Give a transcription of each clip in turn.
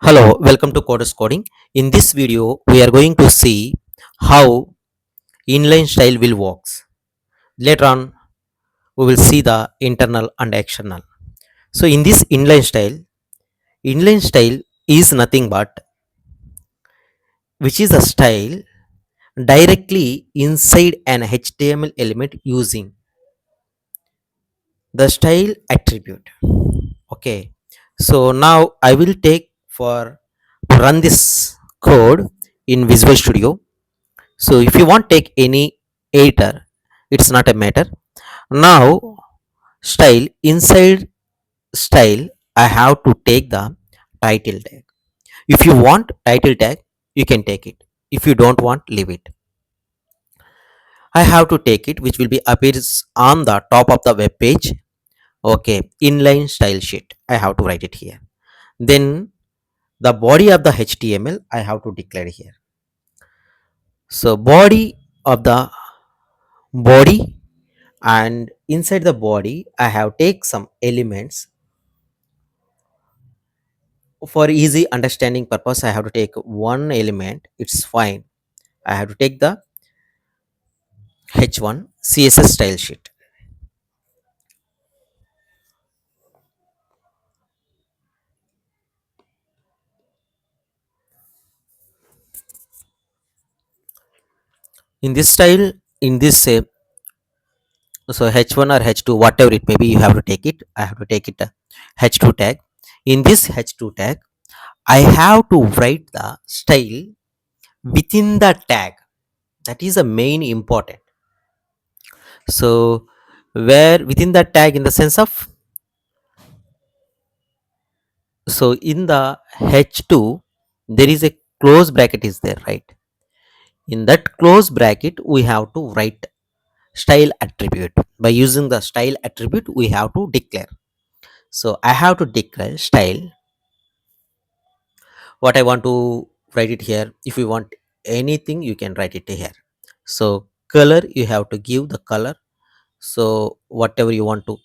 Hello, welcome to CodersCoding. In this video, we are going to see how inline style will works. Later on, we will see the internal and external. So in this inline style is nothing but which is a style directly inside an HTML element using the style attribute. Okay. So now I will take for to run this code in Visual Studio. So if you want take any editor, it's not a matter. Now style inside style, I have to take the title tag. If you want title tag, you can take it. If you don't want, leave it. I have to take it, which will be appears on the top of the web page. Okay, inline style sheet. I have to write it here. Then the body of the HTML I have to declare here. So body of the body, and inside the body I have take some elements. For easy understanding purpose, I have to take one element, it's fine. I have to take the h1 CSS style sheet. In this style, in this so h1 or h2, whatever it may be, you have to take it. I have to take it h2 tag. In this h2 tag, I have to write the style within the tag. That is the main important. So where within the tag, in the sense of, so in the h2 there is a close bracket is there, right? In that close bracket we have to write style attribute. By using the style attribute, we have to declare. So I have to declare style. What I want to write it here, if you want anything you can write it here. So color, you have to give the color. So whatever you want to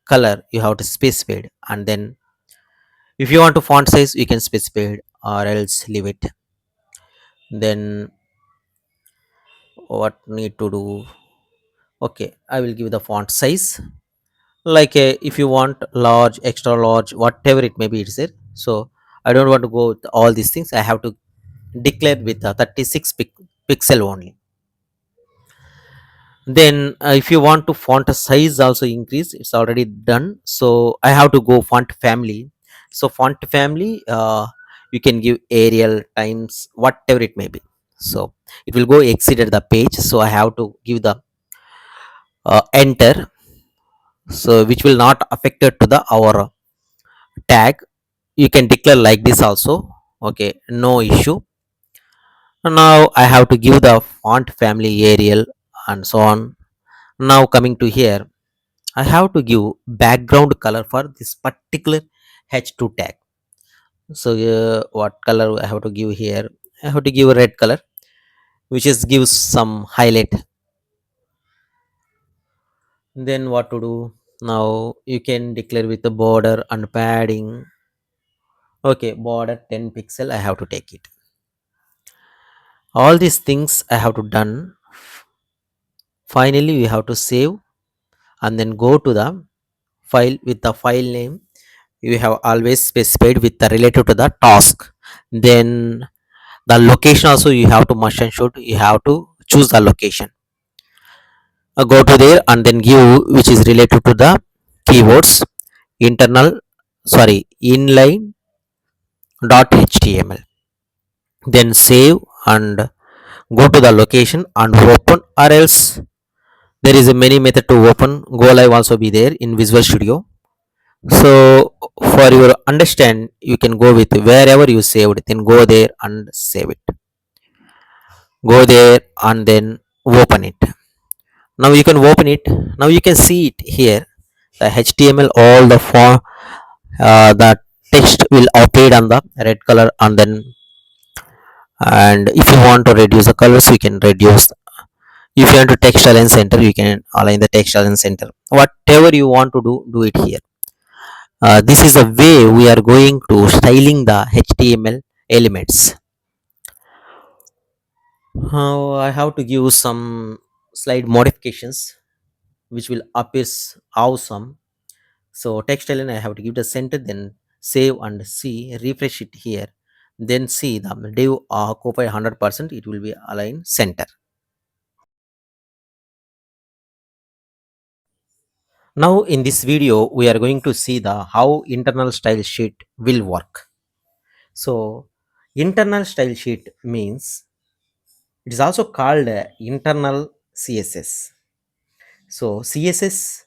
color, you have to specify it. And then if you want to font size, you can specify it or else leave it. Then what need to do, okay, I will give the font size like if you want large, extra large, whatever it may be, it's there. So I don't want to go with all these things. I have to declare with 36 pixel only. Then if you want to font size also increase, it's already done. So I have to go font family. So font family, you can give Arial, Times, whatever it may be. So it will go exceeded the page, so I have to give the enter. So which will not affected to the our tag. You can declare like this also. Okay, no issue. Now I have to give the font family Arial and so on. Now coming to here, I have to give background color for this particular h2 tag. So what color I have to give here, I have to give a red color, which is gives some highlight. Then what to do, now you can declare with the border and padding. Okay, border 10 pixel, I have to take it. All these things I have to done. Finally we have to save and then go to the file. With the file name, you have always specified with the related to the task. Then the location also, you have to must and should, you have to choose the location. Go to there and then give which is related to the keywords internal, sorry, inline dot html. Then save and go to the location and open, or else there is a many method to open. Go live also be there in Visual Studio. So for your understand, you can go with wherever you saved, then go there and save it. Go there and then open it. Now you can open it. Now you can see it here, the html, all the form, the text will appear on the red color. And then, and if you want to reduce the colors, you can reduce. If you want to text align center, you can align the text align center. Whatever you want to do it here. This is the way we are going to styling the HTML elements. I have to give some slide modifications which will appear awesome. So text element I have to give the center, then save and see, refresh it here, then see the div occupy 100%, it will be aligned center. Now in this video we are going to see the how internal style sheet will work. So internal style sheet means it is also called internal CSS. So CSS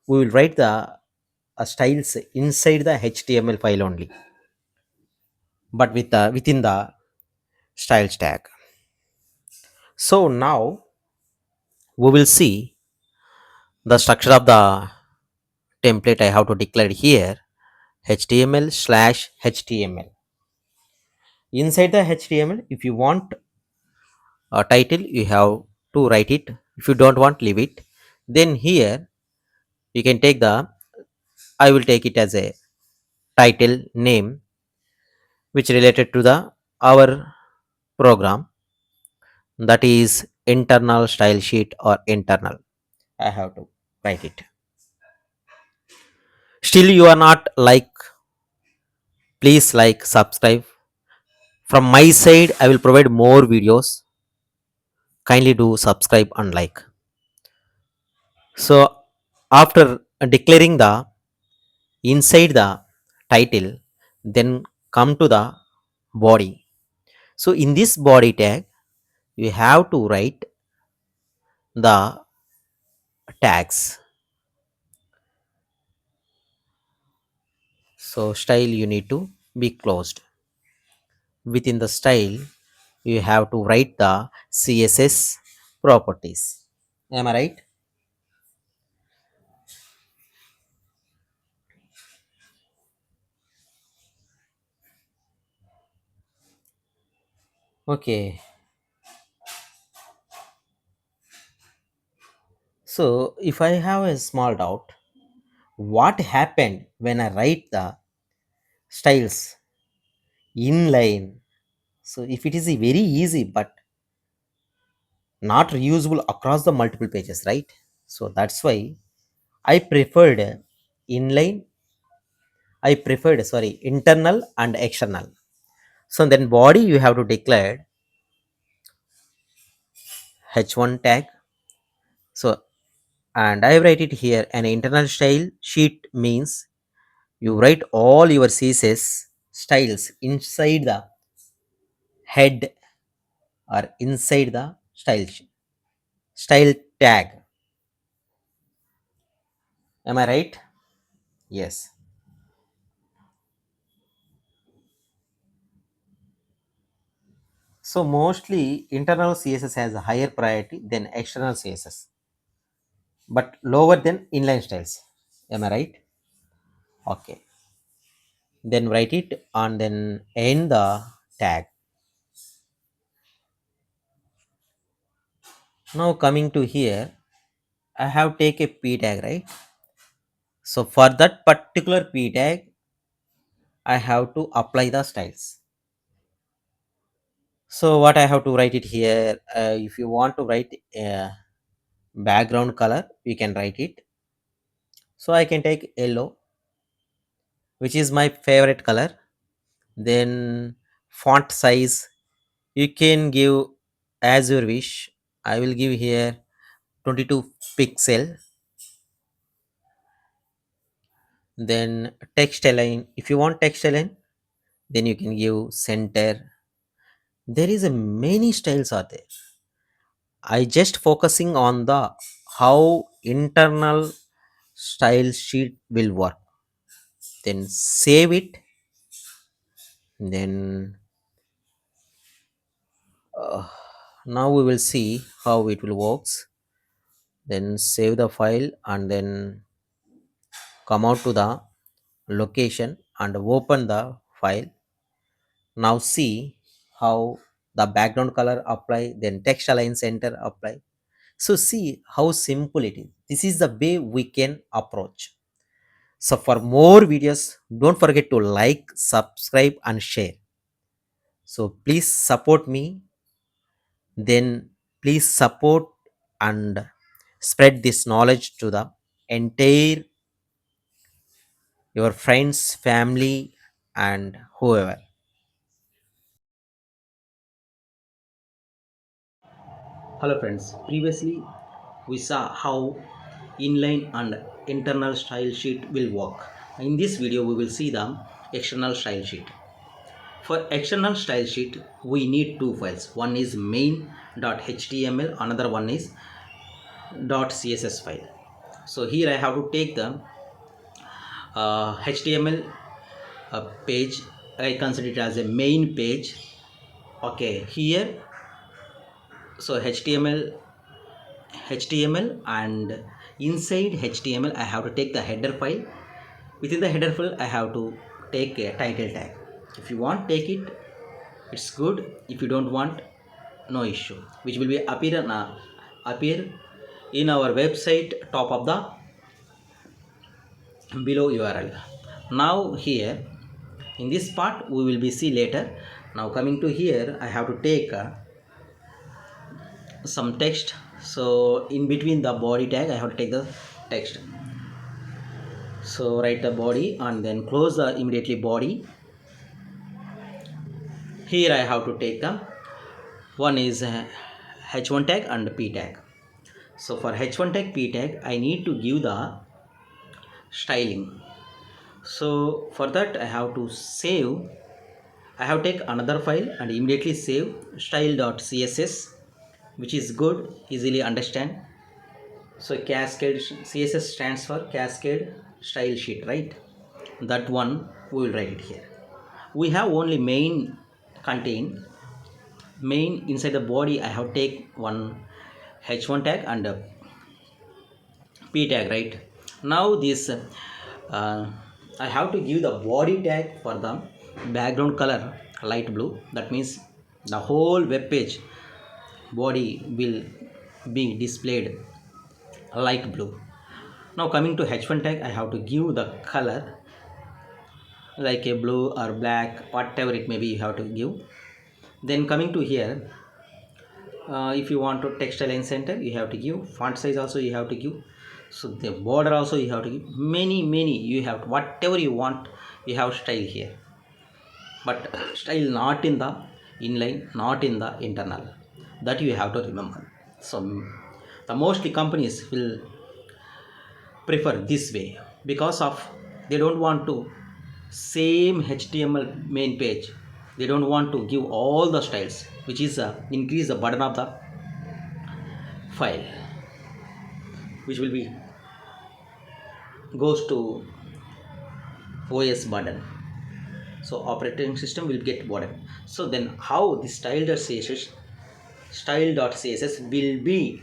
we will write the styles inside the HTML file only, but with the within the styles tag. So now we will see the structure of the template I have to declare here, HTML slash HTML. Inside the HTML, if you want a title, you have to write it. If you don't want, leave it. Then here you can take the, I will take it as a title name which related to the our program, that is internal style sheet or internal. I have to write it. Still you are not like, please like, subscribe. From my side I will provide more videos, kindly do subscribe and like. So after declaring the inside the title, then come to the body. So in this body tag you have to write the tags. So style you need to be closed. Within the style you have to write the CSS properties. Am I right? Okay. So if I have a small doubt, what happened when I write the styles inline? So if it is a very easy but not reusable across the multiple pages, right? So that's why I preferred inline. I preferred, sorry, internal and external. So then body you have to declare h1 tag. So and I write it here. An internal style sheet means you write all your CSS styles inside the head or inside the style tag. Am I right? Yes. So mostly internal CSS has a higher priority than external CSS, but lower than inline styles. Am I right? Okay. Then write it and then end the tag. Now coming to here, I have take a p tag, right? So for that particular p tag, I have to apply the styles. So what I have to write it here, if you want to write background color, we can write it. So I can take yellow, which is my favorite color. Then font size you can give as your wish. I will give here 22 pixel. Then text align, if you want text align, then you can give center. There is a many styles are there. I just focusing on the how internal style sheet will work. Then save it. Then uh, now we will see how it will works. Then save the file and then come out to the location and open the file. Now see how the background color apply, then text align center apply. So see how simple it is. This is the way we can approach. So for more videos, don't forget to like, subscribe and share. So please support me, then please support and spread this knowledge to the entire your friends, family and whoever. Hello friends, previously we saw how inline and internal style sheet will work. In this video we will see the external style sheet. For external style sheet we need two files. One is main.html, another one is .css file. So here I have to take the HTML page. I consider it as a main page. Okay, here so HTML and inside HTML I have to take the header file. Within the header file I have to take a title tag. If you want, take it, it's good. If you don't want, no issue, which will be appear in our website top of the below URL. Now here in this part we will be see later. Now coming to here I have to take some text. So in between the body tag I have to take the text. So write the body and then close the immediately body. Here I have to take the one is h1 tag and p tag. So for h1 tag, p tag I need to give the styling. So for that I have to save. I have to take another file and immediately save style.css, which is good, easily understand. So cascade CSS stands for cascade style sheet, right? That one we will write it here. We have only main contain main. Inside the body I have take one h1 tag and p tag, right? Now this I have to give the body tag for the background color light blue. That means the whole web page body will be displayed light blue. Now coming to h1 tag I have to give the color like a blue or black, whatever it may be you have to give. Then coming to here, if you want to text align center you have to give, font size also you have to give, so the border also you have to give, many you have to, whatever you want you have style here, but style not in the inline, not in the internal, that you have to remember. So the mostly companies will prefer this way because of they don't want to same HTML main page, they don't want to give all the styles, which is increase the burden of the file, which will be goes to OS burden. So operating system will get burden. So then how the style.css will be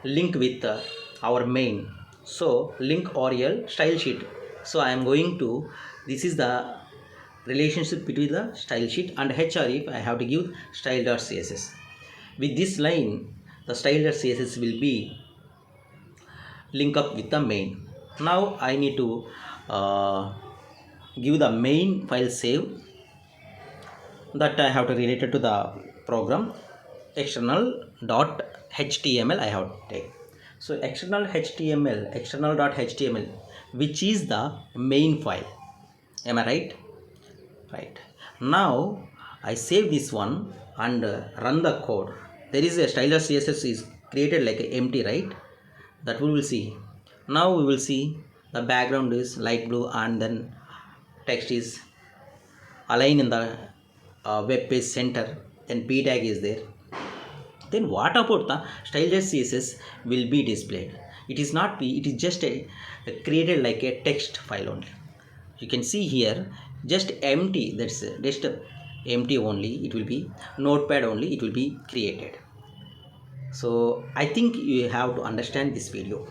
linked with our main. So link rel style sheet. So I am going to, this is the relationship between the style sheet and href. I have to give style.css. With this line the style.css will be link up with the main. Now I need to give the main file save, that I have to relate it to the program external dot html I have to take. So external dot html, which is the main file. Am I right? Right. Now I save this one and run the code. There is a style.css is created like a empty, right? That we will see. Now we will see the background is light blue and then text is aligned in the web page center, then p tag is there. Then what about the style.css will be displayed? It is not be, it is just created like a text file only. You can see here just empty, that's just empty only, it will be notepad only, it will be created. So I think you have to understand this video.